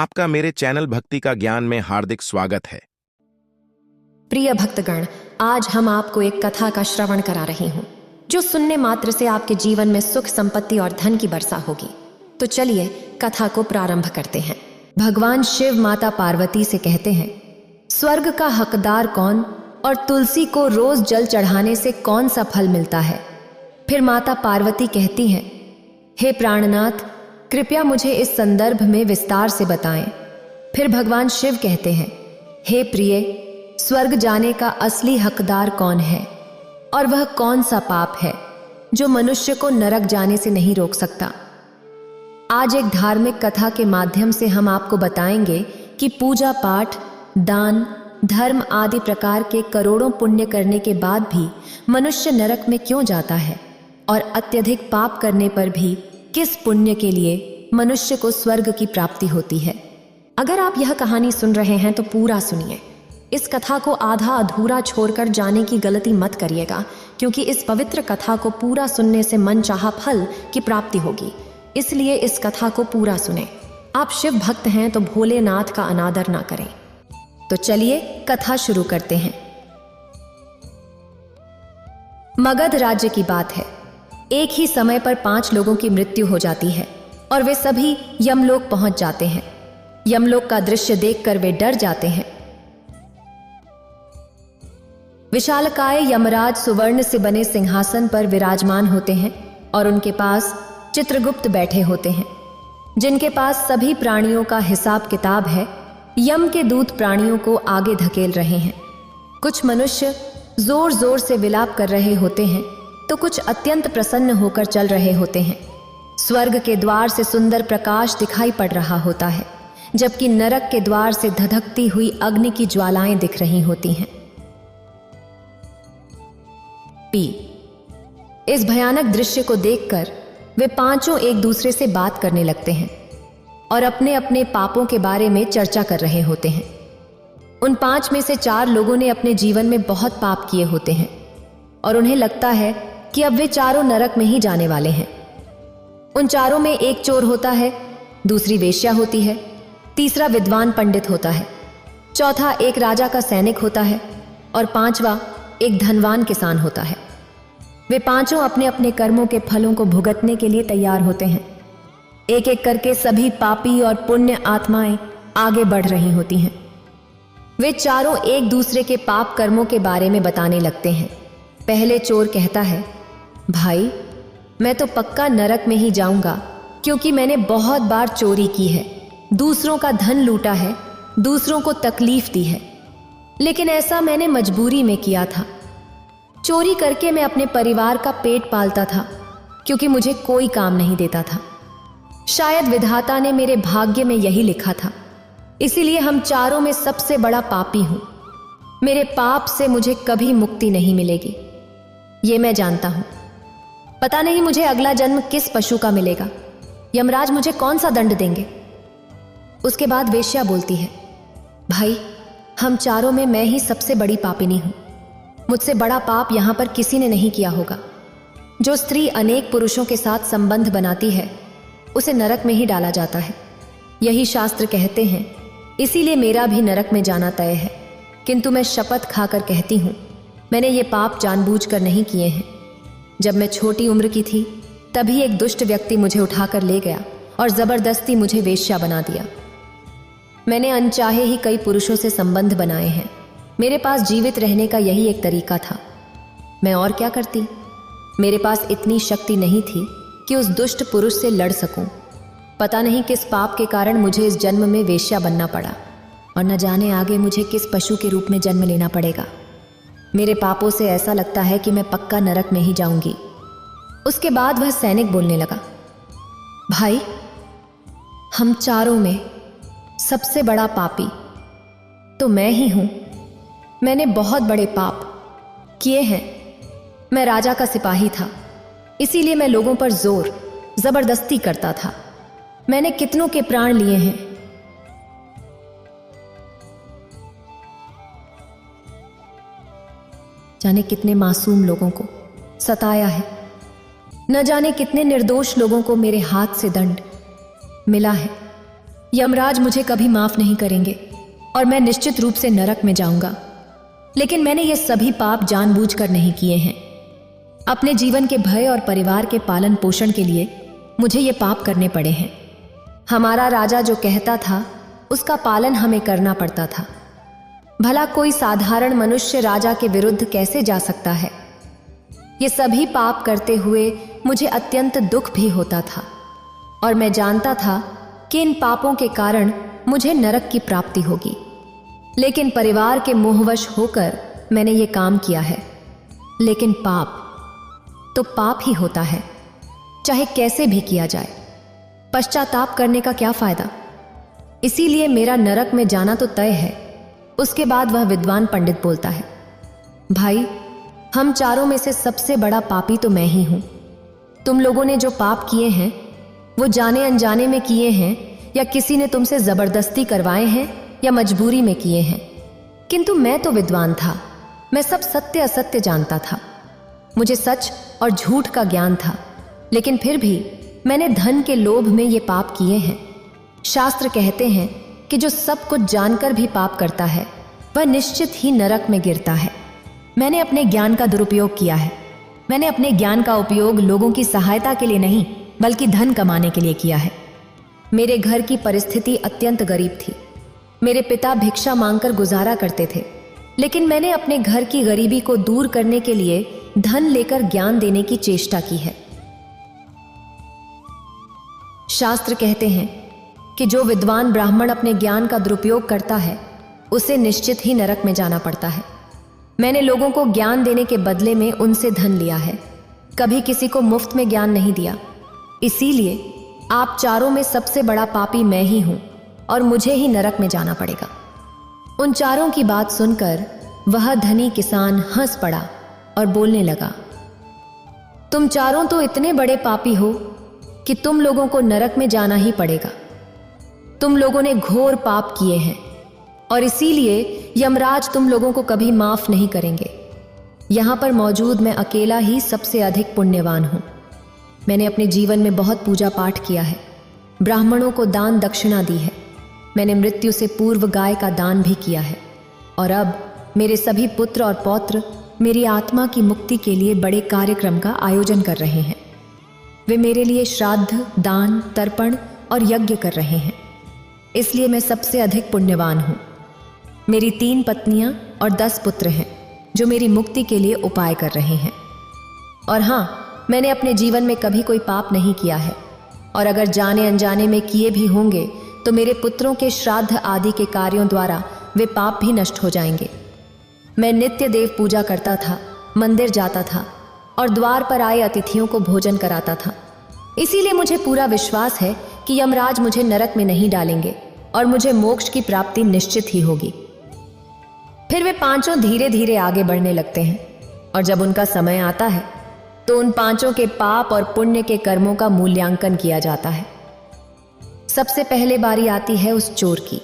आपका मेरे चैनल भक्ति का ज्ञान में हार्दिक स्वागत है। प्रिय भक्तगण, आज हम आपको एक कथा का श्रवण करा रही हूँ जो सुनने मात्र से आपके जीवन में सुख, संपत्ति और धन की वर्षा होगी। तो चलिए कथा को प्रारंभ करते हैं। भगवान शिव माता पार्वती से कहते हैं, स्वर्ग का हकदार कौन और तुलसी को रोज जल चढ़ाने से कौन सा फल मिलता है। फिर माता पार्वती कहती हैं, हे प्राणनाथ, कृपया मुझे इस संदर्भ में विस्तार से बताएं। फिर भगवान शिव कहते हैं, हे प्रिय, स्वर्ग जाने का असली हकदार कौन है और वह कौन सा पाप है जो मनुष्य को नरक जाने से नहीं रोक सकता। आज एक धार्मिक कथा के माध्यम से हम आपको बताएंगे कि पूजा पाठ, दान, धर्म आदि प्रकार के करोड़ों पुण्य करने के बाद भी मनुष्य नरक में क्यों जाता है और अत्यधिक पाप करने पर भी किस पुण्य के लिए मनुष्य को स्वर्ग की प्राप्ति होती है। अगर आप यह कहानी सुन रहे हैं तो पूरा सुनिए। इस कथा को आधा अधूरा छोड़कर जाने की गलती मत करिएगा, क्योंकि इस पवित्र कथा को पूरा सुनने से मनचाहा फल की प्राप्ति होगी। इसलिए इस कथा को पूरा सुने। आप शिव भक्त हैं तो भोलेनाथ का अनादर ना करें। तो चलिए कथा शुरू करते हैं। मगध राज्य की बात है। एक ही समय पर 5 लोगों की मृत्यु हो जाती है और वे सभी यमलोक पहुंच जाते हैं। यमलोक का दृश्य देखकर वे डर जाते हैं। विशालकाय यमराज सुवर्ण से बने सिंहासन पर विराजमान होते हैं और उनके पास चित्रगुप्त बैठे होते हैं, जिनके पास सभी प्राणियों का हिसाब किताब है। यम के दूत प्राणियों को आगे धकेल रहे हैं। कुछ मनुष्य जोर जोर से विलाप कर रहे होते हैं तो कुछ अत्यंत प्रसन्न होकर चल रहे होते हैं। स्वर्ग के द्वार से सुंदर प्रकाश दिखाई पड़ रहा होता है, जबकि नरक के द्वार से धधकती हुई अग्नि की ज्वालाएं दिख रही होती हैं। इस भयानक दृश्य को देखकर वे पांचों एक दूसरे से बात करने लगते हैं और अपने अपने पापों के बारे में चर्चा कर रहे होते हैं। उन 5 में से 4 लोगों ने अपने जीवन में बहुत पाप किए होते हैं और उन्हें लगता है कि अब वे चारों नरक में ही जाने वाले हैं। उन चारों में एक चोर होता है, दूसरी वेश्या होती है, तीसरा विद्वान पंडित होता है, चौथा एक राजा का सैनिक होता है और 5वां एक धनवान किसान होता है। वे पांचों अपने अपने कर्मों के फलों को भुगतने के लिए तैयार होते हैं। एक एक करके सभी पापी और पुण्य आत्माएं आगे बढ़ रही होती हैं। वे चारों एक दूसरे के पाप कर्मों के बारे में बताने लगते हैं। पहले चोर कहता है, भाई, मैं तो पक्का नरक में ही जाऊंगा, क्योंकि मैंने बहुत बार चोरी की है, दूसरों का धन लूटा है, दूसरों को तकलीफ दी है, लेकिन ऐसा मैंने मजबूरी में किया था। चोरी करके मैं अपने परिवार का पेट पालता था, क्योंकि मुझे कोई काम नहीं देता था। शायद विधाता ने मेरे भाग्य में यही लिखा था, इसीलिए हम चारों में सबसे बड़ा पापी हूं। मेरे पाप से मुझे कभी मुक्ति नहीं मिलेगी, ये मैं जानता हूं। पता नहीं मुझे अगला जन्म किस पशु का मिलेगा, यमराज मुझे कौन सा दंड देंगे। उसके बाद वेश्या बोलती है, भाई, हम चारों में मैं ही सबसे बड़ी पापिनी हूं। मुझसे बड़ा पाप यहां पर किसी ने नहीं किया होगा। जो स्त्री अनेक पुरुषों के साथ संबंध बनाती है उसे नरक में ही डाला जाता है, यही शास्त्र कहते हैं। इसीलिए मेरा भी नरक में जाना तय है। किंतु मैं शपथ खाकर कहती हूं, मैंने ये पाप जानबूझकर नहीं किए हैं। जब मैं छोटी उम्र की थी तभी एक दुष्ट व्यक्ति मुझे उठाकर ले गया और जबरदस्ती मुझे वेश्या बना दिया। मैंने अनचाहे ही कई पुरुषों से संबंध बनाए हैं। मेरे पास जीवित रहने का यही एक तरीका था। मैं और क्या करती। मेरे पास इतनी शक्ति नहीं थी कि उस दुष्ट पुरुष से लड़ सकूं। पता नहीं किस पाप के कारण मुझे इस जन्म में वेश्या बनना पड़ा और न जाने आगे मुझे किस पशु के रूप में जन्म लेना पड़ेगा। मेरे पापों से ऐसा लगता है कि मैं पक्का नरक में ही जाऊंगी। उसके बाद वह सैनिक बोलने लगा, भाई, हम चारों में सबसे बड़ा पापी तो मैं ही हूं। मैंने बहुत बड़े पाप किए हैं। मैं राजा का सिपाही था, इसीलिए मैं लोगों पर जोर जबरदस्ती करता था। मैंने कितनों के प्राण लिए हैं। जाने कितने मासूम लोगों को सताया है। न जाने कितने निर्दोष लोगों को मेरे हाथ से दंड मिला है। यमराज मुझे कभी माफ नहीं करेंगे और मैं निश्चित रूप से नरक में जाऊंगा। लेकिन मैंने ये सभी पाप जानबूझकर नहीं किए हैं। अपने जीवन के भय और परिवार के पालन पोषण के लिए मुझे ये पाप करने पड़े हैं। हमारा राजा जो कहता था उसका पालन हमें करना पड़ता था। भला कोई साधारण मनुष्य राजा के विरुद्ध कैसे जा सकता है? ये सभी पाप करते हुए मुझे अत्यंत दुख भी होता था और मैं जानता था कि इन पापों के कारण मुझे नरक की प्राप्ति होगी। लेकिन परिवार के मोहवश होकर मैंने ये काम किया है। लेकिन पाप तो पाप ही होता है, चाहे कैसे भी किया जाए। पश्चाताप करने का क्या फायदा? इसीलिए मेरा नरक में जाना तो तय है। उसके बाद वह विद्वान पंडित बोलता है, भाई, हम चारों में से सबसे बड़ा पापी तो मैं ही हूं। तुम लोगों ने जो पाप किए हैं वो जाने अनजाने में किए हैं या किसी ने तुमसे जबरदस्ती करवाए हैं या मजबूरी में किए हैं। किंतु मैं तो विद्वान था। मैं सब सत्य असत्य जानता था। मुझे सच और झूठ का ज्ञान था। लेकिन फिर भी मैंने धन के लोभ में ये पाप किए हैं। शास्त्र कहते हैं कि जो सब कुछ जानकर भी पाप करता है वह निश्चित ही नरक में गिरता है। मैंने अपने ज्ञान का दुरुपयोग किया है। मैंने अपने ज्ञान का उपयोग लोगों की सहायता के लिए नहीं बल्कि धन कमाने के लिए किया है। मेरे घर की परिस्थिति अत्यंत गरीब थी। मेरे पिता भिक्षा मांगकर गुजारा करते थे। लेकिन मैंने अपने घर की गरीबी को दूर करने के लिए धन लेकर ज्ञान देने की चेष्टा की है। शास्त्र कहते हैं कि जो विद्वान ब्राह्मण अपने ज्ञान का दुरुपयोग करता है उसे निश्चित ही नरक में जाना पड़ता है। मैंने लोगों को ज्ञान देने के बदले में उनसे धन लिया है। कभी किसी को मुफ्त में ज्ञान नहीं दिया। इसीलिए आप चारों में सबसे बड़ा पापी मैं ही हूं और मुझे ही नरक में जाना पड़ेगा। उन चारों की बात सुनकर वह धनी किसान हंस पड़ा और बोलने लगा, तुम चारों तो इतने बड़े पापी हो कि तुम लोगों को नरक में जाना ही पड़ेगा। तुम लोगों ने घोर पाप किए हैं और इसीलिए यमराज तुम लोगों को कभी माफ नहीं करेंगे। यहां पर मौजूद मैं अकेला ही सबसे अधिक पुण्यवान हूं। मैंने अपने जीवन में बहुत पूजा पाठ किया है, ब्राह्मणों को दान दक्षिणा दी है। मैंने मृत्यु से पूर्व गाय का दान भी किया है और अब मेरे सभी पुत्र और पौत्र मेरी आत्मा की मुक्ति के लिए बड़े कार्यक्रम का आयोजन कर रहे हैं। वे मेरे लिए श्राद्ध, दान, तर्पण और यज्ञ कर रहे हैं। इसलिए मैं सबसे अधिक पुण्यवान हूं। मेरी 3 पत्नियां और 10 पुत्र हैं जो मेरी मुक्ति के लिए उपाय कर रहे हैं। और हां, मैंने अपने जीवन में कभी कोई पाप नहीं किया है और अगर जाने अनजाने में किए भी होंगे तो मेरे पुत्रों के श्राद्ध आदि के कार्यों द्वारा वे पाप भी नष्ट हो जाएंगे। मैं नित्य देव पूजा करता था, मंदिर जाता था और द्वार पर आए अतिथियों को भोजन कराता था। इसीलिए मुझे पूरा विश्वास है कि यमराज मुझे नरक में नहीं डालेंगे और मुझे मोक्ष की प्राप्ति निश्चित ही होगी। फिर वे पांचों धीरे धीरे आगे बढ़ने लगते हैं और जब उनका समय आता है तो उन पांचों के पाप और पुण्य के कर्मों का मूल्यांकन किया जाता है। सबसे पहले बारी आती है उस चोर की।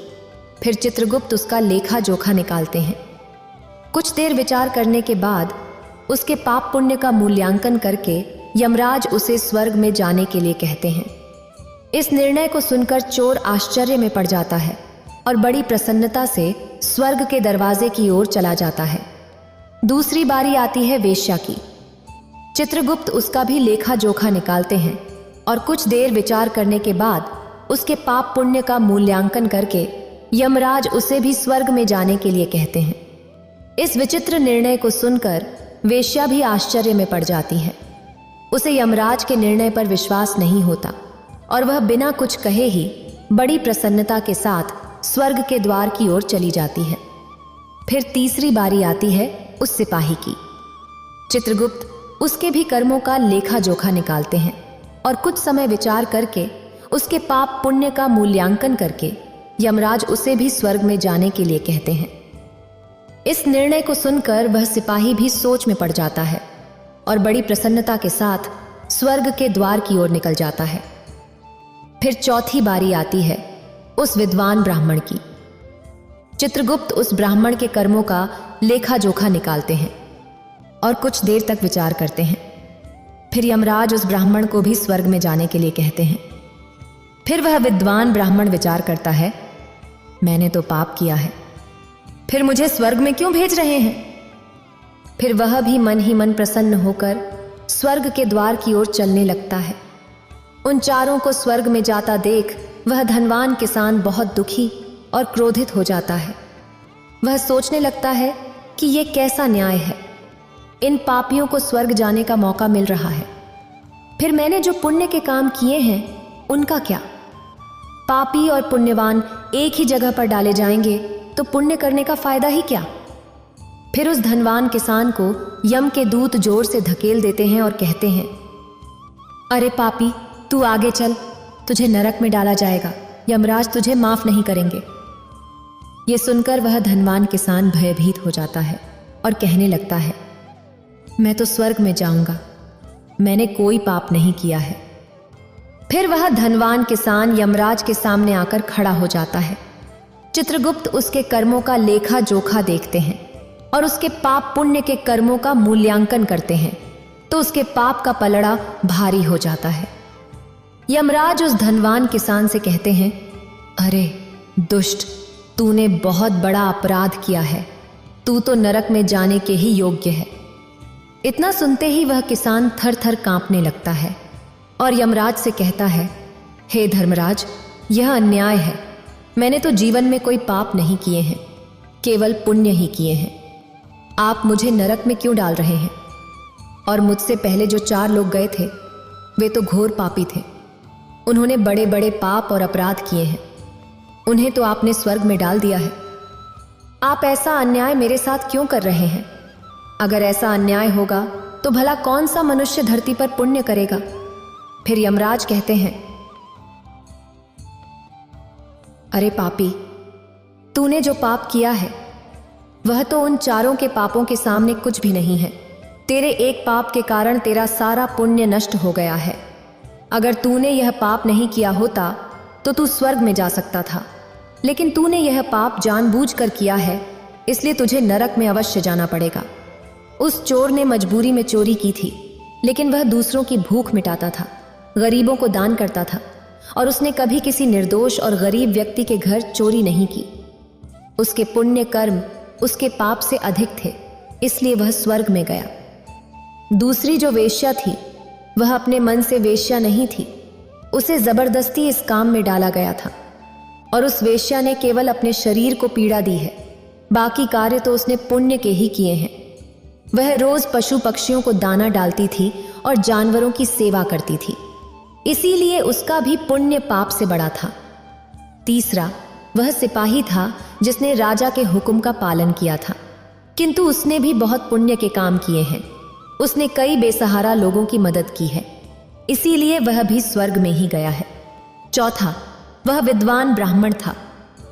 फिर चित्रगुप्त उसका लेखा जोखा निकालते हैं। कुछ देर विचार करने के बाद उसके पाप पुण्य का मूल्यांकन करके यमराज उसे स्वर्ग में जाने के लिए कहते हैं। इस निर्णय को सुनकर चोर आश्चर्य में पड़ जाता है और बड़ी प्रसन्नता से स्वर्ग के दरवाजे की ओर चला जाता है। दूसरी बारी आती है वेश्या की। चित्रगुप्त उसका भी लेखा जोखा निकालते हैं और कुछ देर विचार करने के बाद उसके पाप पुण्य का मूल्यांकन करके यमराज उसे भी स्वर्ग में जाने के लिए कहते हैं। इस विचित्र निर्णय को सुनकर वेश्या भी आश्चर्य में पड़ जाती है। उसे यमराज के निर्णय पर विश्वास नहीं होता और वह बिना कुछ कहे ही बड़ी प्रसन्नता के साथ स्वर्ग के द्वार की ओर चली जाती है। फिर तीसरी बारी आती है उस सिपाही की। चित्रगुप्त उसके भी कर्मों का लेखा जोखा निकालते हैं और कुछ समय विचार करके उसके पाप पुण्य का मूल्यांकन करके यमराज उसे भी स्वर्ग में जाने के लिए कहते हैं। इस निर्णय को सुनकर वह सिपाही भी सोच में पड़ जाता है और बड़ी प्रसन्नता के साथ स्वर्ग के द्वार की ओर निकल जाता है। फिर चौथी बारी आती है उस विद्वान ब्राह्मण की। चित्रगुप्त उस ब्राह्मण के कर्मों का लेखा जोखा निकालते हैं और कुछ देर तक विचार करते हैं। फिर यमराज उस ब्राह्मण को भी स्वर्ग में जाने के लिए कहते हैं। फिर वह विद्वान ब्राह्मण विचार करता है, मैंने तो पाप किया है, फिर मुझे स्वर्ग में क्यों भेज रहे हैं? फिर वह भी मन ही मन प्रसन्न होकर स्वर्ग के द्वार की ओर चलने लगता है। उन चारों को स्वर्ग में जाता देख वह धनवान किसान बहुत दुखी और क्रोधित हो जाता है। वह सोचने लगता है कि यह कैसा न्याय है, इन पापियों को स्वर्ग जाने का मौका मिल रहा है, फिर मैंने जो पुण्य के काम किए हैं उनका क्या? पापी और पुण्यवान एक ही जगह पर डाले जाएंगे तो पुण्य करने का फायदा ही क्या? फिर उस धनवान किसान को यम के दूत जोर से धकेल देते हैं और कहते हैं, अरे पापी, तू आगे चल, तुझे नरक में डाला जाएगा, यमराज तुझे माफ नहीं करेंगे। ये सुनकर वह धनवान किसान भयभीत हो जाता है और कहने लगता है, मैं तो स्वर्ग में जाऊंगा, मैंने कोई पाप नहीं किया है। फिर वह धनवान किसान यमराज के सामने आकर खड़ा हो जाता है। चित्रगुप्त उसके कर्मों का लेखा जोखा देखते हैं और उसके पाप पुण्य के कर्मों का मूल्यांकन करते हैं, तो उसके पाप का पलड़ा भारी हो जाता है। यमराज उस धनवान किसान से कहते हैं, अरे दुष्ट, तूने बहुत बड़ा अपराध किया है, तू तो नरक में जाने के ही योग्य है। इतना सुनते ही वह किसान थर थर कांपने लगता है और यमराज से कहता है, हे धर्मराज, यह अन्याय है, मैंने तो जीवन में कोई पाप नहीं किए हैं, केवल पुण्य ही किए हैं। आप मुझे नरक में क्यों डाल रहे हैं? और मुझसे पहले जो 4 लोग गए थे वे तो घोर पापी थे, उन्होंने बड़े बड़े पाप और अपराध किए हैं, उन्हें तो आपने स्वर्ग में डाल दिया है। आप ऐसा अन्याय मेरे साथ क्यों कर रहे हैं? अगर ऐसा अन्याय होगा तो भला कौन सा मनुष्य धरती पर पुण्य करेगा? फिर यमराज कहते हैं, अरे पापी, तूने जो पाप किया है वह तो उन चारों के पापों के सामने कुछ भी नहीं है। तेरे एक पाप के कारण तेरा सारा पुण्य नष्ट हो गया है। अगर तूने यह पाप नहीं किया होता तो तू स्वर्ग में जा सकता था, लेकिन तूने यह पाप जानबूझकर किया है, इसलिए तुझे नरक में अवश्य जाना पड़ेगा। उस चोर ने मजबूरी में चोरी की थी, लेकिन वह दूसरों की भूख मिटाता था, गरीबों को दान करता था और उसने कभी किसी निर्दोष और गरीब व्यक्ति के घर चोरी नहीं की। उसके पुण्य कर्म उसके पाप से अधिक थे, इसलिए वह स्वर्ग में गया। दूसरी जो वेश्या थी वह अपने मन से वेश्या नहीं थी, उसे जबरदस्ती इस काम में डाला गया था और उस वेश्या ने केवल अपने शरीर को पीड़ा दी है, बाकी कार्य तो उसने पुण्य के ही किए हैं। वह रोज पशु पक्षियों को दाना डालती थी और जानवरों की सेवा करती थी, इसीलिए उसका भी पुण्य पाप से बड़ा था। तीसरा, वह सिपाही था जिसने राजा के हुक्म का पालन किया था, किंतु उसने भी बहुत पुण्य के काम किए हैं। उसने कई बेसहारा लोगों की मदद की है, इसीलिए वह भी स्वर्ग में ही गया है। चौथा, वह विद्वान ब्राह्मण था,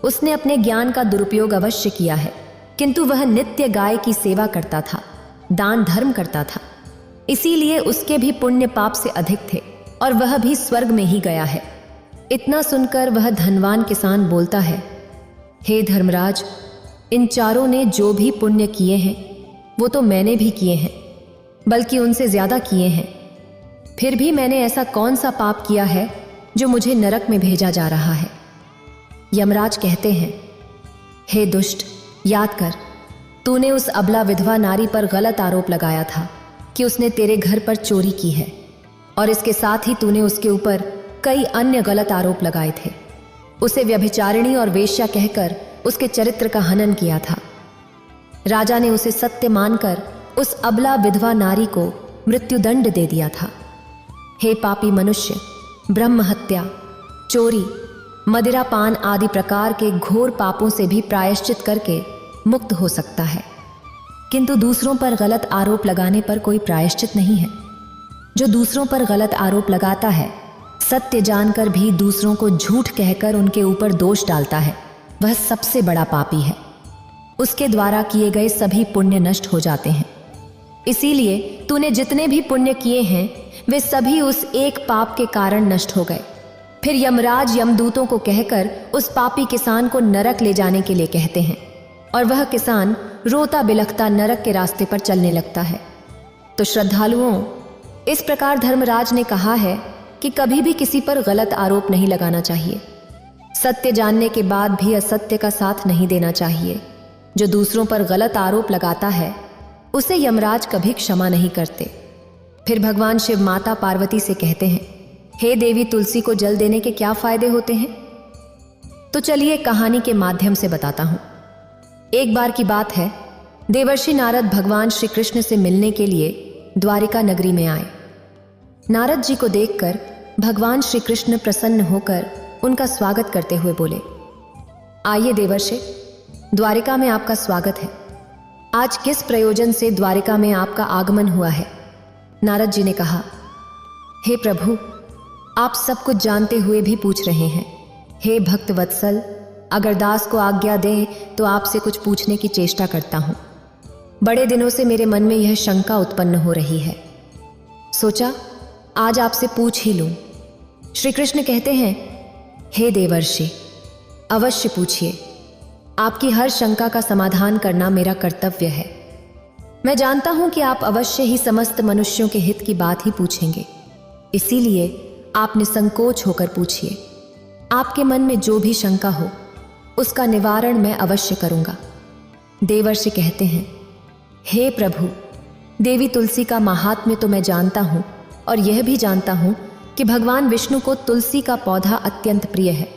उसने अपने ज्ञान का दुरुपयोग अवश्य किया है, किंतु वह नित्य गाय की सेवा करता था, दान धर्म करता था, इसीलिए उसके भी पुण्य पाप से अधिक थे और वह भी स्वर्ग में ही गया है। इतना सुनकर वह धनवान किसान बोलता है, हे धर्मराज, इन चारों ने जो भी पुण्य किए हैं वो तो मैंने भी किए हैं, बल्कि उनसे ज्यादा किए हैं। फिर भी मैंने ऐसा कौन सा पाप किया है जो मुझे नरक में भेजा जा रहा है? यमराज कहते हैं, हे दुष्ट, याद कर, तूने उस अबला विधवा नारी पर गलत आरोप लगाया था कि उसने तेरे घर पर चोरी की है, और इसके साथ ही तूने उसके ऊपर कई अन्य गलत आरोप लगाए थे। उसे व्यभिचारिणी और वेश्या कहकर उसके चरित्र का हनन किया था। राजा ने उसे सत्य मानकर उस अबला विधवा नारी को मृत्युदंड दे दिया था। हे पापी मनुष्य, ब्रह्म हत्या, चोरी, मदिरापान आदि प्रकार के घोर पापों से भी प्रायश्चित करके मुक्त हो सकता है, किंतु दूसरों पर गलत आरोप लगाने पर कोई प्रायश्चित नहीं है। जो दूसरों पर गलत आरोप लगाता है, सत्य जानकर भी दूसरों को झूठ कहकर उनके ऊपर दोष डालता है, वह सबसे बड़ा पापी है। उसके द्वारा किए गए सभी पुण्य नष्ट हो जाते हैं। इसीलिए तूने जितने भी पुण्य किए हैं वे सभी उस एक पाप के कारण नष्ट हो गए। फिर यमराज यमदूतों को कहकर उस पापी किसान को नरक ले जाने के लिए कहते हैं और वह किसान रोता बिलखता नरक के रास्ते पर चलने लगता है। तो श्रद्धालुओं, इस प्रकार धर्मराज ने कहा है कि कभी भी किसी पर गलत आरोप नहीं लगाना चाहिए। सत्य जानने के बाद भी असत्य का साथ नहीं देना चाहिए। जो दूसरों पर गलत आरोप लगाता है उसे यमराज कभी क्षमा नहीं करते। फिर भगवान शिव माता पार्वती से कहते हैं, हे देवी, तुलसी को जल देने के क्या फायदे होते हैं? तो चलिए कहानी के माध्यम से बताता हूं। एक बार की बात है, देवर्षि नारद भगवान श्री कृष्ण से मिलने के लिए द्वारिका नगरी में आए। नारद जी को देखकर भगवान श्री कृष्ण प्रसन्न होकर उनका स्वागत करते हुए बोले, आइए देवर्षि, द्वारिका में आपका स्वागत है। आज किस प्रयोजन से द्वारिका में आपका आगमन हुआ है? नारद जी ने कहा, हे प्रभु, आप सब कुछ जानते हुए भी पूछ रहे हैं। हे भक्त वत्सल, अगर दास को आज्ञा दें तो आपसे कुछ पूछने की चेष्टा करता हूं। बड़े दिनों से मेरे मन में यह शंका उत्पन्न हो रही है, सोचा आज आपसे पूछ ही लूं। श्री कृष्ण कहते हैं, हे देवर्षि, अवश्य पूछिए। आपकी हर शंका का समाधान करना मेरा कर्तव्य है। मैं जानता हूं कि आप अवश्य ही समस्त मनुष्यों के हित की बात ही पूछेंगे, इसीलिए आप निसंकोच होकर पूछिए। आपके मन में जो भी शंका हो उसका निवारण मैं अवश्य करूंगा। देवर्षि कहते हैं, हे प्रभु, देवी तुलसी का महात्म्य तो मैं जानता हूं और यह भी जानता हूं कि भगवान विष्णु को तुलसी का पौधा अत्यंत प्रिय है।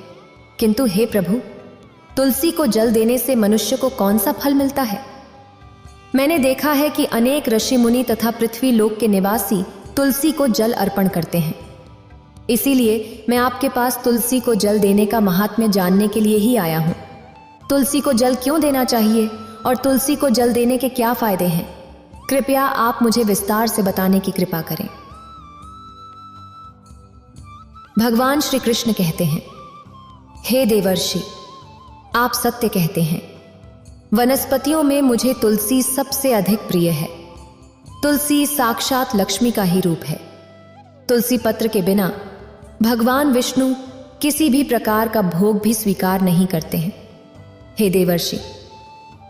किंतु हे प्रभु, तुलसी को जल देने से मनुष्य को कौन सा फल मिलता है? मैंने देखा है कि अनेक ऋषि मुनि तथा पृथ्वी लोक के निवासी तुलसी को जल अर्पण करते हैं। इसीलिए मैं आपके पास तुलसी को जल देने का महात्म्य जानने के लिए ही आया हूं। तुलसी को जल क्यों देना चाहिए और तुलसी को जल देने के क्या फायदे हैं? कृपया आप मुझे विस्तार से बताने की कृपा करें। भगवान श्री कृष्ण कहते हैं, हे देवर्षि, आप सत्य कहते हैं। वनस्पतियों में मुझे तुलसी सबसे अधिक प्रिय है। तुलसी साक्षात लक्ष्मी का ही रूप है। तुलसी पत्र के बिना भगवान विष्णु किसी भी प्रकार का भोग भी स्वीकार नहीं करते हैं। हे देवर्षि,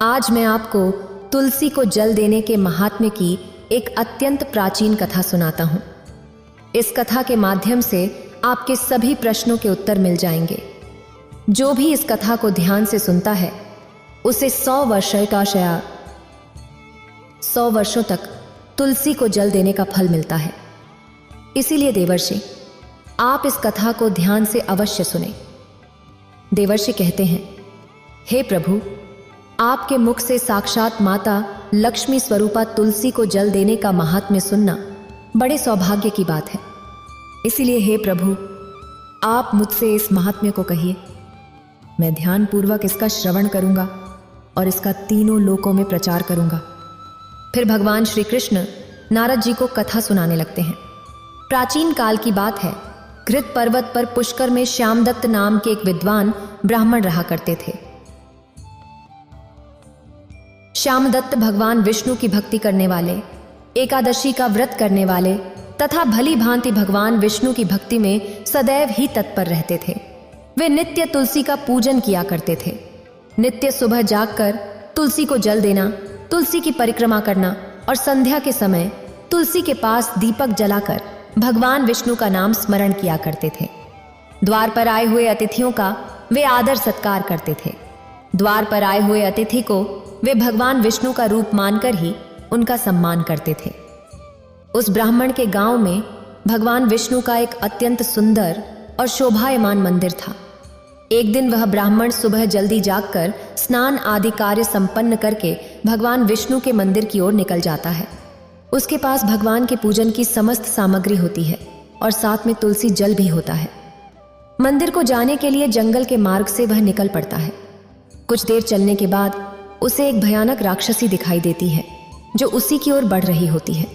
आज मैं आपको तुलसी को जल देने के महात्म्य की एक अत्यंत प्राचीन कथा सुनाता हूं। इस कथा के माध्यम से आपके सभी प्रश्नों के उत्तर मिल जाएंगे। जो भी इस कथा को ध्यान से सुनता है उसे 100 वर्षों तक तुलसी को जल देने का फल मिलता है। इसीलिए देवर्षि, आप इस कथा को ध्यान से अवश्य सुने। देवर्षि कहते हैं, हे प्रभु, आपके मुख से साक्षात माता लक्ष्मी स्वरूपा तुलसी को जल देने का महात्म्य सुनना बड़े सौभाग्य की बात है। इसीलिए हे प्रभु, आप मुझसे इस महात्म्य को कहिए। मैं ध्यानपूर्वक इसका श्रवण करूंगा और इसका तीनों लोकों में प्रचार करूंगा। फिर भगवान श्री कृष्ण नारद जी को कथा सुनाने लगते हैं। प्राचीन काल की बात है, घृत पर्वत पर पुष्कर में श्यामदत्त नाम के एक विद्वान ब्राह्मण रहा करते थे। श्यामदत्त भगवान विष्णु की भक्ति करने वाले, एकादशी का व्रत करने वाले तथा भली भांति भगवान विष्णु की भक्ति में सदैव ही तत्पर रहते थे। वे नित्य तुलसी का पूजन किया करते थे। नित्य सुबह जागकर तुलसी को जल देना, तुलसी की परिक्रमा करना और संध्या के समय तुलसी के पास दीपक जलाकर भगवान विष्णु का नाम स्मरण किया करते थे। द्वार पर आए हुए अतिथियों का वे आदर सत्कार करते थे। द्वार पर आए हुए अतिथि को वे भगवान विष्णु का रूप मानकर ही उनका सम्मान करते थे। उस ब्राह्मण के गांव में भगवान विष्णु का एक अत्यंत सुंदर और शोभायमान मंदिर था। एक दिन वह ब्राह्मण सुबह जल्दी जागकर स्नान आदि कार्य संपन्न करके भगवान विष्णु के मंदिर की ओर निकल जाता है। उसके पास भगवान के पूजन की समस्त सामग्री होती है और साथ में तुलसी जल भी होता है। मंदिर को जाने के लिए जंगल के मार्ग से वह निकल पड़ता है। कुछ देर चलने के बाद उसे एक भयानक राक्षसी दिखाई देती है जो उसी की ओर बढ़ रही होती है।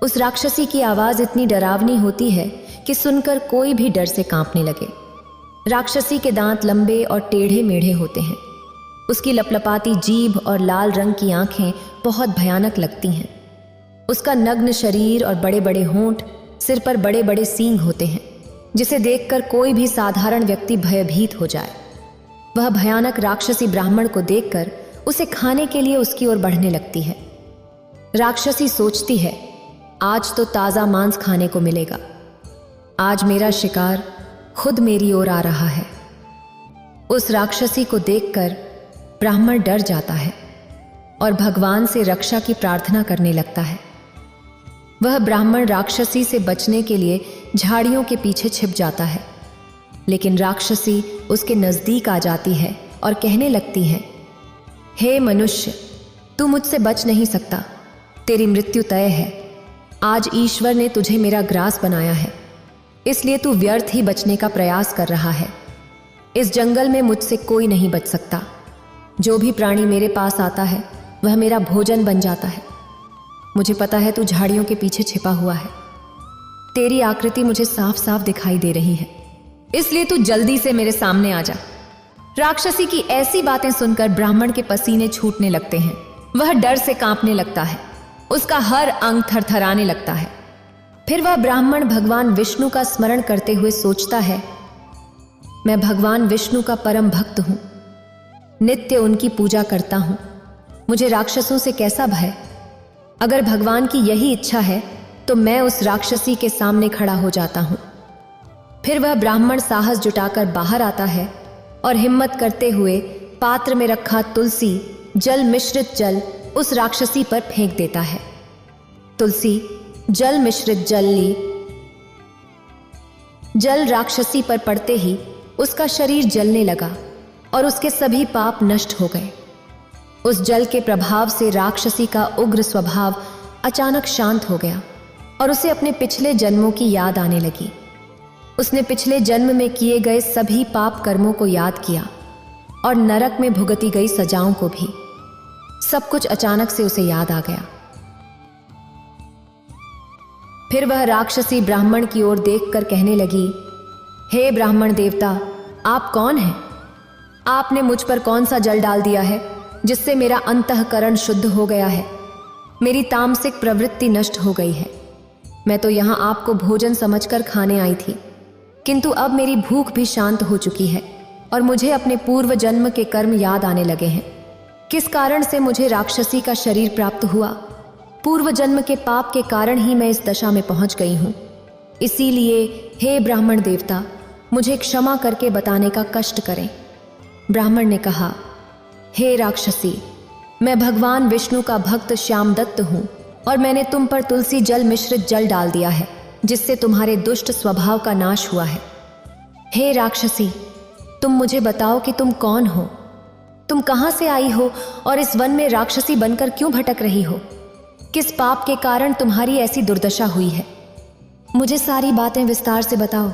उस राक्षसी की आवाज इतनी डरावनी होती है कि सुनकर कोई भी डर से कांपने लगे। राक्षसी के दांत लंबे और टेढ़े मेढ़े होते हैं। उसकी लपलपाती जीभ और लाल रंग की आंखें बहुत भयानक लगती हैं। उसका नग्न शरीर और बड़े बड़े होंठ, सिर पर बड़े बड़े सींग होते हैं जिसे देखकर कोई भी साधारण व्यक्ति भयभीत हो जाए। वह भयानक राक्षसी ब्राह्मण को देखकर उसे खाने के लिए उसकी ओर बढ़ने लगती है। राक्षसी सोचती है, आज तो ताजा मांस खाने को मिलेगा। आज मेरा शिकार खुद मेरी ओर आ रहा है। उस राक्षसी को देखकर ब्राह्मण डर जाता है और भगवान से रक्षा की प्रार्थना करने लगता है। वह ब्राह्मण राक्षसी से बचने के लिए झाड़ियों के पीछे छिप जाता है, लेकिन राक्षसी उसके नजदीक आ जाती है और कहने लगती है, हे मनुष्य, तू मुझसे बच नहीं सकता, तेरी मृत्यु तय है। आज ईश्वर ने तुझे मेरा ग्रास बनाया है, इसलिए तू व्यर्थ ही बचने का प्रयास कर रहा है। इस जंगल में मुझसे कोई नहीं बच सकता। जो भी प्राणी मेरे पास आता है वह मेरा भोजन बन जाता है। मुझे पता है तू झाड़ियों के पीछे छिपा हुआ है। तेरी आकृति मुझे साफ साफ दिखाई दे रही है, इसलिए तू जल्दी से मेरे सामने आ जा। राक्षसी की ऐसी बातें सुनकर ब्राह्मण के पसीने छूटने लगते हैं। वह डर से कांपने लगता है, उसका हर अंग थरथराने लगता है। फिर वह ब्राह्मण भगवान विष्णु का स्मरण करते हुए सोचता है, मैं भगवान विष्णु का परम भक्त हूं, नित्य उनकी पूजा करता हूं, मुझे राक्षसों से कैसा भय। अगर भगवान की यही इच्छा है तो मैं उस राक्षसी के सामने खड़ा हो जाता हूं। फिर वह ब्राह्मण साहस जुटाकर बाहर आता है और हिम्मत करते हुए पात्र में रखा तुलसी जल मिश्रित जल उस राक्षसी पर फेंक देता है। तुलसी जल मिश्रित जल ली। जल राक्षसी पर पड़ते ही उसका शरीर जलने लगा और उसके सभी पाप नष्ट हो गए। उस जल के प्रभाव से राक्षसी का उग्र स्वभाव अचानक शांत हो गया और उसे अपने पिछले जन्मों की याद आने लगी। उसने पिछले जन्म में किए गए सभी पाप कर्मों को याद किया और नरक में भुगती गई सजाओं को भी। सब कुछ अचानक से उसे याद आ गया। फिर वह राक्षसी ब्राह्मण की ओर देखकर कहने लगी, हे ब्राह्मण देवता, आप कौन हैं? आपने मुझ पर कौन सा जल डाल दिया है जिससे मेरा अंतःकरण शुद्ध हो गया है? मेरी तामसिक प्रवृत्ति नष्ट हो गई है। मैं तो यहाँ आपको भोजन समझकर खाने आई थी, किंतु अब मेरी भूख भी शांत हो चुकी है और मुझे अपने पूर्व जन्म के कर्म याद आने लगे हैं। किस कारण से मुझे राक्षसी का शरीर प्राप्त हुआ? पूर्व जन्म के पाप के कारण ही मैं इस दशा में पहुंच गई हूं। इसीलिए हे ब्राह्मण देवता, मुझे क्षमा करके बताने का कष्ट करें। ब्राह्मण ने कहा, हे राक्षसी, मैं भगवान विष्णु का भक्त श्यामदत्त हूं और मैंने तुम पर तुलसी जल मिश्रित जल डाल दिया है, जिससे तुम्हारे दुष्ट स्वभाव का नाश हुआ है। हे राक्षसी, तुम मुझे बताओ कि तुम कौन हो? तुम कहां से आई हो और इस वन में राक्षसी बनकर क्यों भटक रही हो? किस पाप के कारण तुम्हारी ऐसी दुर्दशा हुई है? मुझे सारी बातें विस्तार से बताओ।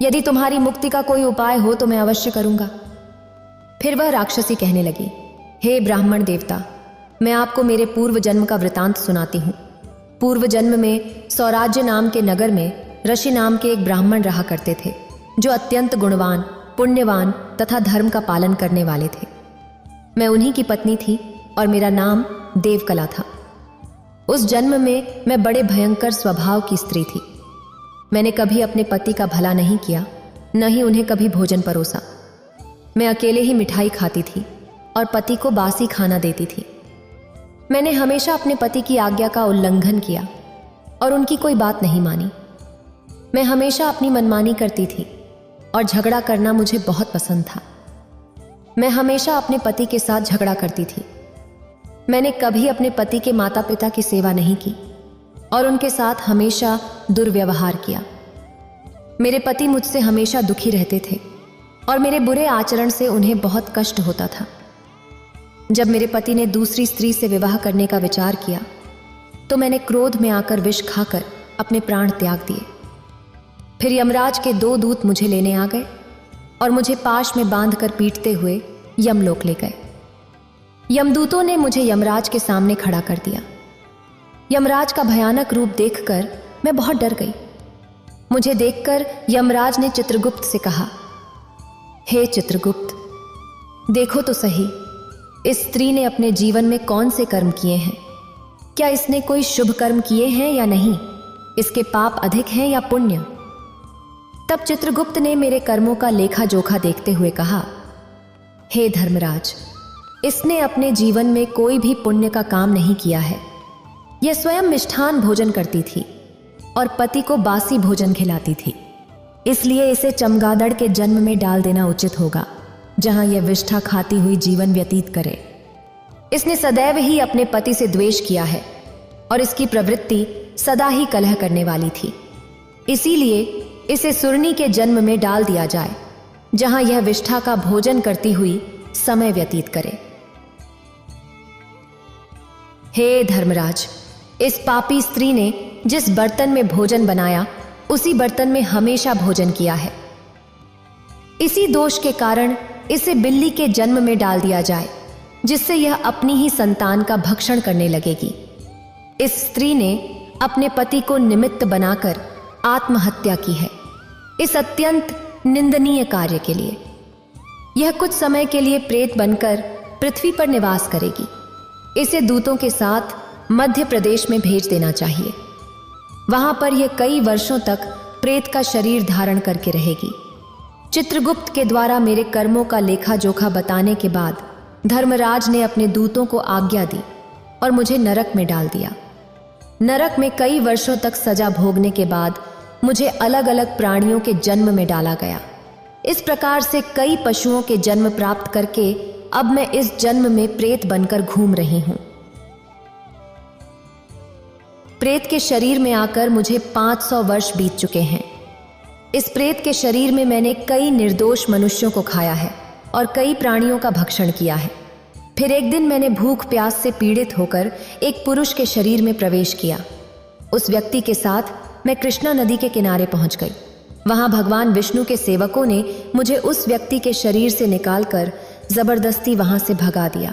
यदि तुम्हारी मुक्ति का कोई उपाय हो तो मैं अवश्य करूंगा। फिर वह राक्षसी कहने लगी, हे ब्राह्मण देवता, मैं आपको मेरे पूर्व जन्म का वृतांत सुनाती हूँ। पूर्व जन्म में सौराज्य नाम के नगर में ऋषि नाम के एक ब्राह्मण रहा करते थे, जो अत्यंत गुणवान, पुण्यवान तथा धर्म का पालन करने वाले थे। मैं उन्हीं की पत्नी थी और मेरा नाम देवकला था। उस जन्म में मैं बड़े भयंकर स्वभाव की स्त्री थी। मैंने कभी अपने पति का भला नहीं किया, न ही उन्हें कभी भोजन परोसा। मैं अकेले ही मिठाई खाती थी और पति को बासी खाना देती थी। मैंने हमेशा अपने पति की आज्ञा का उल्लंघन किया और उनकी कोई बात नहीं मानी। मैं हमेशा अपनी मनमानी करती थी और झगड़ा करना मुझे बहुत पसंद था। मैं हमेशा अपने पति के साथ झगड़ा करती थी। मैंने कभी अपने पति के माता पिता की सेवा नहीं की और उनके साथ हमेशा दुर्व्यवहार किया। मेरे पति मुझसे हमेशा दुखी रहते थे और मेरे बुरे आचरण से उन्हें बहुत कष्ट होता था। जब मेरे पति ने दूसरी स्त्री से विवाह करने का विचार किया तो मैंने क्रोध में आकर विष खाकर अपने प्राण त्याग दिए। फिर यमराज के 2 दूत मुझे लेने आ गए और मुझे पाश में बांधकर पीटते हुए यमलोक ले गए। यमदूतों ने मुझे यमराज के सामने खड़ा कर दिया। यमराज का भयानक रूप देखकर मैं बहुत डर गई। मुझे देखकर यमराज ने चित्रगुप्त से कहा, हे चित्रगुप्त, देखो तो सही, इस स्त्री ने अपने जीवन में कौन से कर्म किए हैं? क्या इसने कोई शुभ कर्म किए हैं या नहीं? इसके पाप अधिक हैं या पुण्य? तब चित्रगुप्त ने मेरे कर्मों का लेखा जोखा देखते हुए कहा, हे धर्मराज, इसने अपने जीवन में कोई भी पुण्य का काम नहीं किया है। यह स्वयं मिष्ठान भोजन करती थी और पति को बासी भोजन खिलाती थी। इसलिए इसे चमगादड़ के जन्म में डाल देना उचित होगा, जहां यह विष्ठा खाती हुई जीवन व्यतीत करे। इसने सदैव ही अपने पति से द्वेष किया है और इसकी प्रवृत्ति सदा ही कलह करने वाली थी। इसीलिए इसे सुरनी के जन्म में डाल दिया जाए, जहां यह विष्ठा का भोजन करती हुई समय व्यतीत करे। हे धर्मराज, इस पापी स्त्री ने जिस बर्तन में भोजन बनाया उसी बर्तन में हमेशा भोजन किया है। इसी दोष के कारण इसे बिल्ली के जन्म में डाल दिया जाए, जिससे यह अपनी ही संतान का भक्षण करने लगेगी। इस स्त्री ने अपने पति को निमित्त बनाकर आत्महत्या की है, इस अत्यंत निंदनीय कार्य के लिए। यह कुछ समय के लिए प्रेत बनकर पृथ्वी पर निवास करेगी। इसे दूतों के साथ मध्य प्रदेश में भेज देना चाहिए। वहां पर यह कई वर्षों तक प्रेत का शरीर धारण करके रहेगी। चित्रगुप्त के द्वारा मेरे कर्मों का लेखा जोखा बताने के बाद धर्मराज ने अपने दूतों को आज्ञा दी और मुझे नरक में डाल दिया। नरक में कई वर्षों तक सजा भोगने के बाद मुझे अलग अलग प्राणियों के जन्म में डाला गया। इस प्रकार से कई पशुओं के जन्म प्राप्त करके अब मैं इस जन्म में प्रेत बनकर घूम रही हूं। प्रेत के शरीर में आकर मुझे 500 वर्ष बीत चुके हैं। इस प्रेत के शरीर में मैंने कई निर्दोष मनुष्यों को खाया है और कई प्राणियों का भक्षण किया है। फिर एक दिन मैंने भूख प्यास से पीड़ित होकर एक पुरुष के शरीर में प्रवेश किया। उस व्यक्ति के साथ मैं कृष्णा नदी के किनारे पहुंच गई। वहां भगवान विष्णु के सेवकों ने मुझे उस व्यक्ति के शरीर से निकालकर जबरदस्ती वहां से भगा दिया।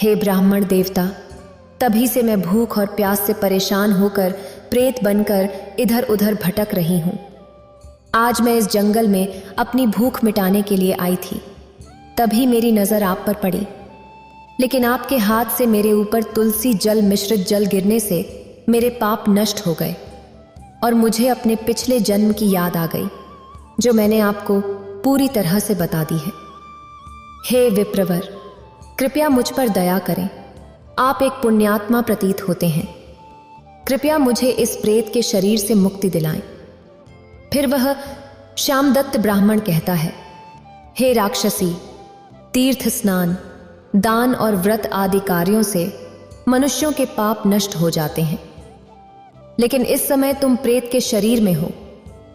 हे ब्राह्मण देवता, तभी से मैं भूख और प्यास से परेशान होकर प्रेत बनकर इधर उधर भटक रही हूं। आज मैं इस जंगल में अपनी भूख मिटाने के लिए आई थी। तभी मेरी नजर आप पर पड़ी, लेकिन आपके हाथ से मेरे ऊपर तुलसी जल मिश्रित जल गिरने से मेरे पाप नष्ट हो गए और मुझे अपने पिछले जन्म की याद आ गई, जो मैंने आपको पूरी तरह से बता दी है। हे विप्रवर, कृपया मुझ पर दया करें। आप एक पुण्यात्मा प्रतीत होते हैं। कृपया मुझे इस प्रेत के शरीर से मुक्ति दिलाएं। फिर वह श्यामदत्त ब्राह्मण कहता है, हे राक्षसी, तीर्थ स्नान, दान और व्रत आदि कार्यों से मनुष्यों के पाप नष्ट हो जाते हैं, लेकिन इस समय तुम प्रेत के शरीर में हो,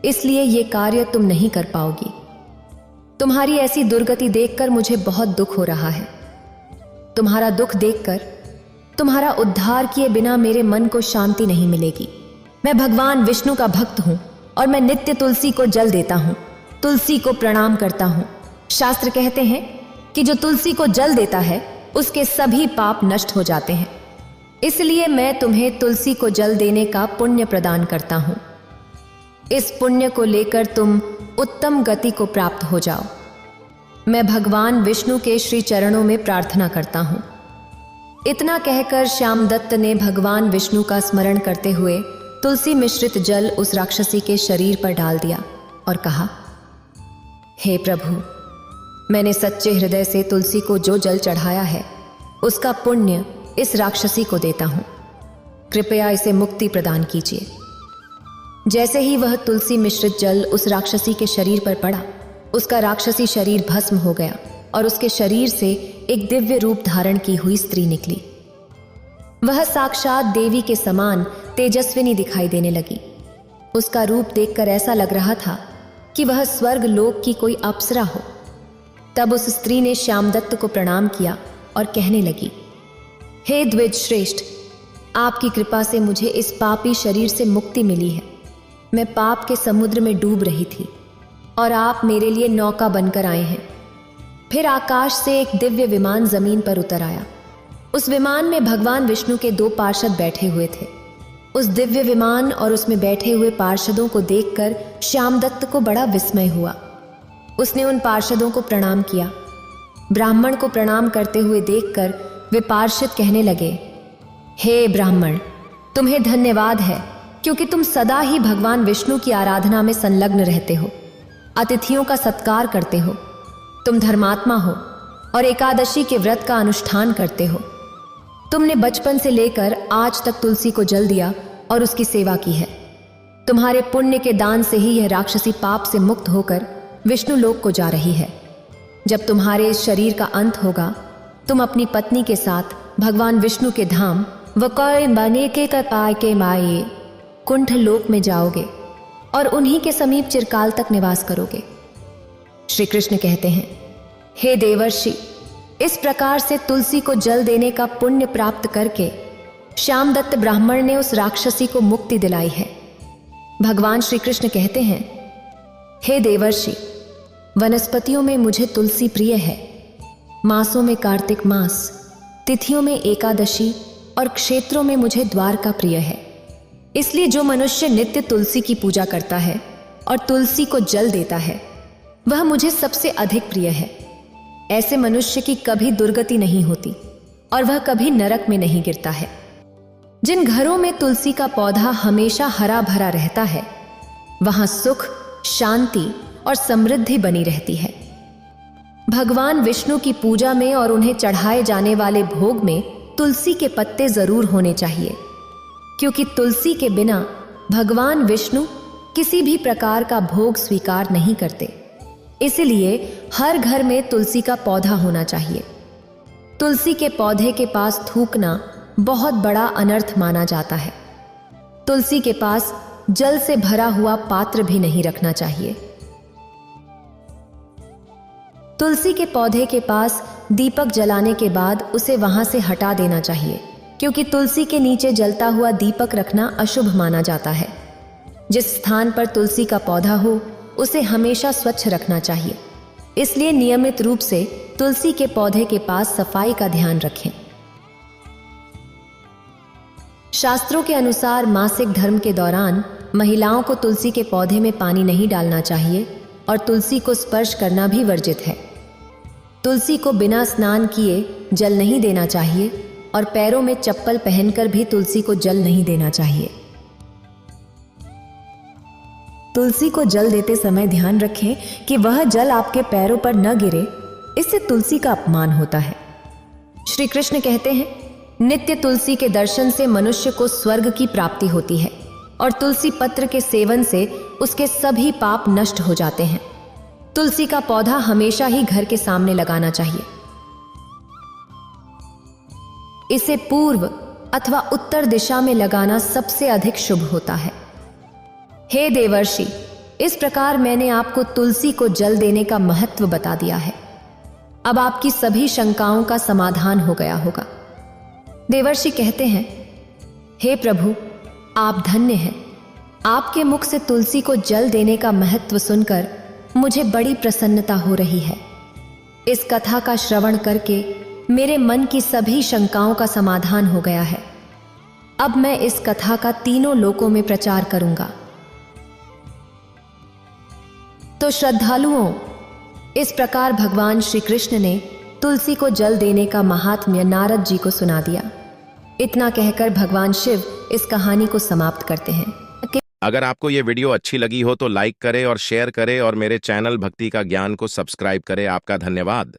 इसलिए ये कार्य तुम नहीं कर पाओगी। तुम्हारी ऐसी दुर्गति देखकर मुझे बहुत दुख हो रहा है। तुम्हारा दुख देखकर तुम्हारा उद्धार किए बिना मेरे मन को शांति नहीं मिलेगी। मैं भगवान विष्णु का भक्त हूं और मैं नित्य तुलसी को जल देता हूं, तुलसी को प्रणाम करता हूं। शास्त्र कहते हैं कि जो तुलसी को जल देता है उसके सभी पाप नष्ट हो जाते हैं। इसलिए मैं तुम्हें तुलसी को जल देने का पुण्य प्रदान करता हूं। इस पुण्य को लेकर तुम उत्तम गति को प्राप्त हो जाओ। मैं भगवान विष्णु के श्री चरणों में प्रार्थना करता हूं। इतना कहकर श्यामदत्त ने भगवान विष्णु का स्मरण करते हुए तुलसी मिश्रित जल उस राक्षसी के शरीर पर डाल दिया और कहा, हे प्रभु, मैंने सच्चे हृदय से तुलसी को जो जल चढ़ाया है उसका पुण्य इस राक्षसी को देता हूं। कृपया इसे मुक्ति प्रदान कीजिए। जैसे ही वह तुलसी मिश्रित जल उस राक्षसी के शरीर पर पड़ा, उसका राक्षसी शरीर भस्म हो गया और उसके शरीर से एक दिव्य रूप धारण की हुई स्त्री निकली। वह साक्षात देवी के समान तेजस्विनी दिखाई देने लगी। उसका रूप देखकर ऐसा लग रहा था कि वह स्वर्ग लोक की कोई अप्सरा हो। तब उस स्त्री ने श्यामदत्त को प्रणाम किया और कहने लगी, हे द्विज श्रेष्ठ, आपकी कृपा से मुझे इस पापी शरीर से मुक्ति मिली है। मैं पाप के समुद्र में डूब रही थी और आप मेरे लिए नौका बनकर आए हैं। फिर आकाश से एक दिव्य विमान जमीन पर उतर आया। उस विमान में भगवान विष्णु के 2 पार्षद बैठे हुए थे। उस दिव्य विमान और उसमें बैठे हुए पार्षदों को देखकर श्यामदत्त को बड़ा विस्मय हुआ। उसने उन पार्षदों को प्रणाम किया। ब्राह्मण को प्रणाम करते हुए देखकर वे पार्षद कहने लगे, हे ब्राह्मण, तुम्हें धन्यवाद है क्योंकि तुम सदा ही भगवान विष्णु की आराधना में संलग्न रहते हो, अतिथियों का सत्कार करते हो। तुम धर्मात्मा हो और एकादशी के व्रत का अनुष्ठान करते हो। तुमने बचपन से लेकर आज तक तुलसी को जल दिया और उसकी सेवा की है। तुम्हारे पुण्य के दान से ही यह राक्षसी पाप से मुक्त होकर विष्णु लोक को जा रही है। जब तुम्हारे इस शरीर का अंत होगा, तुम अपनी पत्नी के साथ भगवान विष्णु के धाम वकय बने के कपाय के माये कुंठ लोक में जाओगे और उन्हीं के समीप चिरकाल तक निवास करोगे। श्री कृष्ण कहते हैं, हे देवर्षि, इस प्रकार से तुलसी को जल देने का पुण्य प्राप्त करके श्यामदत्त ब्राह्मण ने उस राक्षसी को मुक्ति दिलाई है। भगवान श्री कृष्ण कहते हैं, हे देवर्षि, वनस्पतियों में मुझे तुलसी प्रिय है। मासों में कार्तिक मास, तिथियों में एकादशी और क्षेत्रों में मुझे द्वारका प्रिय है। इसलिए जो मनुष्य नित्य तुलसी की पूजा करता है और तुलसी को जल देता है, वह मुझे सबसे अधिक प्रिय है। ऐसे मनुष्य की कभी दुर्गति नहीं होती और वह कभी नरक में नहीं गिरता है। जिन घरों में तुलसी का पौधा हमेशा हरा भरा रहता है, वहां सुख, शांति और समृद्धि बनी रहती है। भगवान विष्णु की पूजा में और उन्हें चढ़ाए जाने वाले भोग में तुलसी के पत्ते जरूर होने चाहिए, क्योंकि तुलसी के बिना भगवान विष्णु किसी भी प्रकार का भोग स्वीकार नहीं करते। इसलिए हर घर में तुलसी का पौधा होना चाहिए। तुलसी के पौधे के पास थूकना बहुत बड़ा अनर्थ माना जाता है। तुलसी के पास जल से भरा हुआ पात्र भी नहीं रखना चाहिए। तुलसी के पौधे के पास दीपक जलाने के बाद उसे वहां से हटा देना चाहिए, क्योंकि तुलसी के नीचे जलता हुआ दीपक रखना अशुभ माना जाता है। जिस स्थान पर तुलसी का पौधा हो, उसे हमेशा स्वच्छ रखना चाहिए। इसलिए नियमित रूप से तुलसी के पौधे के पास सफाई का ध्यान रखें। शास्त्रों के अनुसार मासिक धर्म के दौरान महिलाओं को तुलसी के पौधे में पानी नहीं डालना चाहिए और तुलसी को स्पर्श करना भी वर्जित है। तुलसी को बिना स्नान किए जल नहीं देना चाहिए और पैरों में चप्पल पहनकर भी तुलसी को जल नहीं देना चाहिए। तुलसी को जल देते समय ध्यान रखें कि वह जल आपके पैरों पर न गिरे, इससे तुलसी का अपमान होता है। श्री कृष्ण कहते हैं, नित्य तुलसी के दर्शन से मनुष्य को स्वर्ग की प्राप्ति होती है और तुलसी पत्र के सेवन से उसके सभी पाप नष्ट हो जाते हैं। तुलसी का पौधा हमेशा ही घर के सामने लगाना चाहिए। इसे पूर्व अथवा उत्तर दिशा में लगाना सबसे अधिक शुभ होता है। हे देवर्षि, इस प्रकार मैंने आपको तुलसी को जल देने का महत्व बता दिया है। अब आपकी सभी शंकाओं का समाधान हो गया होगा। देवर्षि कहते हैं, हे प्रभु, आप धन्य हैं। आपके मुख से तुलसी को जल देने का महत्व सुनकर मुझे बड़ी प्रसन्नता हो रही है। इस कथा का श्रवण करके मेरे मन की सभी शंकाओं का समाधान हो गया है। अब मैं इस कथा का तीनों लोकों में प्रचार करूंगा। तो श्रद्धालुओं, इस प्रकार भगवान श्री कृष्ण ने तुलसी को जल देने का महात्म्य नारद जी को सुना दिया। इतना कहकर भगवान शिव इस कहानी को समाप्त करते हैं। अगर आपको ये वीडियो अच्छी लगी हो तो लाइक करें और शेयर करें और मेरे चैनल भक्ति का ज्ञान को सब्सक्राइब करें। आपका धन्यवाद।